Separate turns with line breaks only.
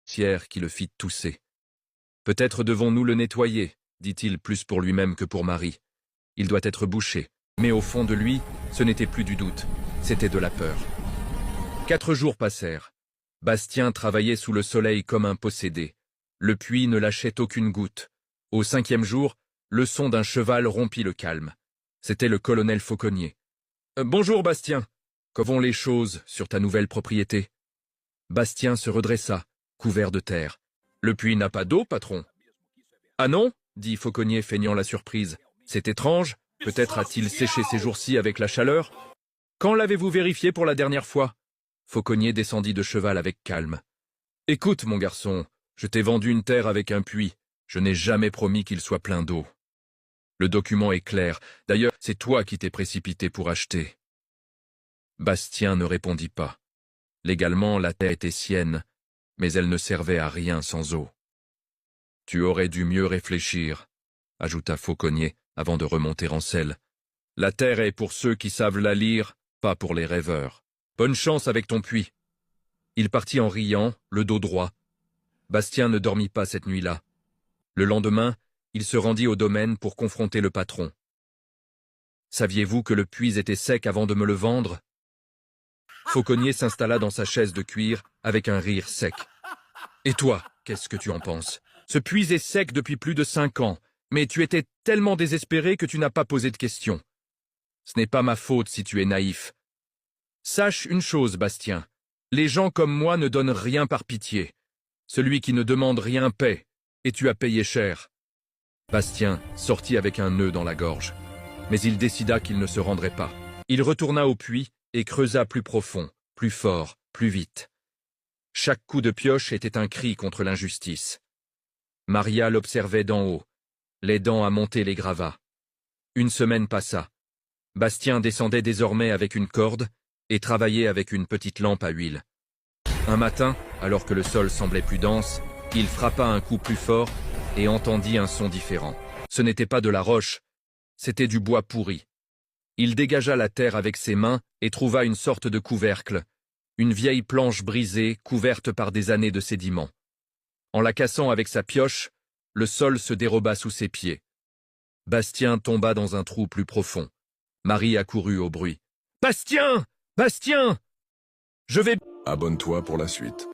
poussière qui le fit tousser. « Peut-être devons-nous le nettoyer, dit-il plus pour lui-même que pour Marie. Il doit être bouché. » Mais au fond de lui, ce n'était plus du doute, c'était de la peur. 4 jours passèrent. Bastien travaillait sous le soleil comme un possédé. Le puits ne lâchait aucune goutte. Au 5e jour, le son d'un cheval rompit le calme. C'était le colonel Fauconnier. « Bonjour Bastien, comment vont les choses sur ta nouvelle propriété ?» Bastien se redressa, couvert de terre. « Le puits n'a pas d'eau, patron ?»« Ah non ?» dit Fauconnier feignant la surprise. « C'est étrange, peut-être a-t-il séché ces jours-ci avec la chaleur ?»« Quand l'avez-vous vérifié pour la dernière fois ?» Fauconnier descendit de cheval avec calme. « Écoute, mon garçon, je t'ai vendu une terre avec un puits. Je n'ai jamais promis qu'il soit plein d'eau. Le document est clair. D'ailleurs, c'est toi qui t'es précipité pour acheter. » Bastien ne répondit pas. Légalement, la terre était sienne, mais elle ne servait à rien sans eau. « Tu aurais dû mieux réfléchir, » ajouta Fauconnier avant de remonter en selle. « La terre est pour ceux qui savent la lire, pas pour les rêveurs. Bonne chance avec ton puits. » Il partit en riant, le dos droit. Bastien ne dormit pas cette nuit-là. Le lendemain, il se rendit au domaine pour confronter le patron. « Saviez-vous que le puits était sec avant de me le vendre ?» Fauconnier s'installa dans sa chaise de cuir avec un rire sec. « Et toi, qu'est-ce que tu en penses? Ce puits est sec depuis plus de 5 ans, mais tu étais tellement désespéré que tu n'as pas posé de questions. Ce n'est pas ma faute si tu es naïf. Sache une chose, Bastien, les gens comme moi ne donnent rien par pitié. Celui qui ne demande rien paie, et tu as payé cher. » Bastien sortit avec un nœud dans la gorge. Mais il décida qu'il ne se rendrait pas. Il retourna au puits et creusa plus profond, plus fort, plus vite. Chaque coup de pioche était un cri contre l'injustice. Maria l'observait d'en haut, l'aidant à monter les gravats. Une semaine passa. Bastien descendait désormais avec une corde et travaillait avec une petite lampe à huile. Un matin, alors que le sol semblait plus dense, il frappa un coup plus fort et entendit un son différent. Ce n'était pas de la roche, c'était du bois pourri. Il dégagea la terre avec ses mains et trouva une sorte de couvercle, une vieille planche brisée couverte par des années de sédiments. En la cassant avec sa pioche, le sol se déroba sous ses pieds. Bastien tomba dans un trou plus profond. Marie accourut au bruit. « Bastien! Bastien! Je vais... »
Abonne-toi pour la suite.